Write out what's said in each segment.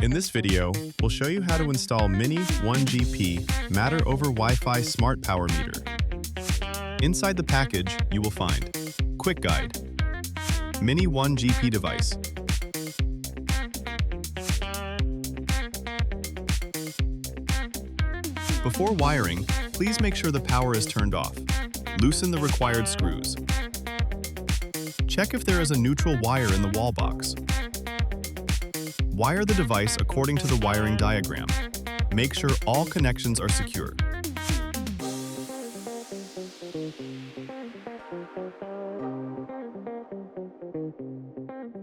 In this video, we'll show you how to install Mini-1GP Matter over Wi-Fi Smart Power Meter. Inside the package, you will find Quick Guide, Mini-1GP device, Before wiring, please make sure the power is turned off. Loosen the required screws. Check if there is a neutral wire in the wall box. Wire the device according to the wiring diagram. Make sure all connections are secure.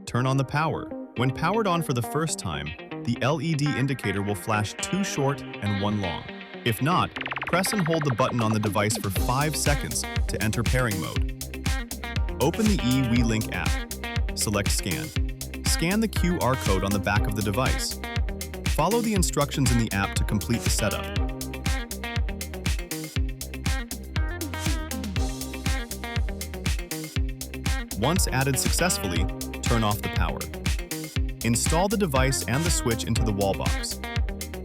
Turn on the power. When powered on for the first time, the LED indicator will flash 2 short and 1 long. If not, press and hold the button on the device for 5 seconds to enter pairing mode. Open the eWeLink app. Select Scan. Scan the QR code on the back of the device. Follow the instructions in the app to complete the setup. Once added successfully, turn off the power. Install the device and the switch into the wall box.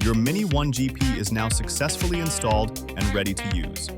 Your Mini-1GP is now successfully installed and ready to use.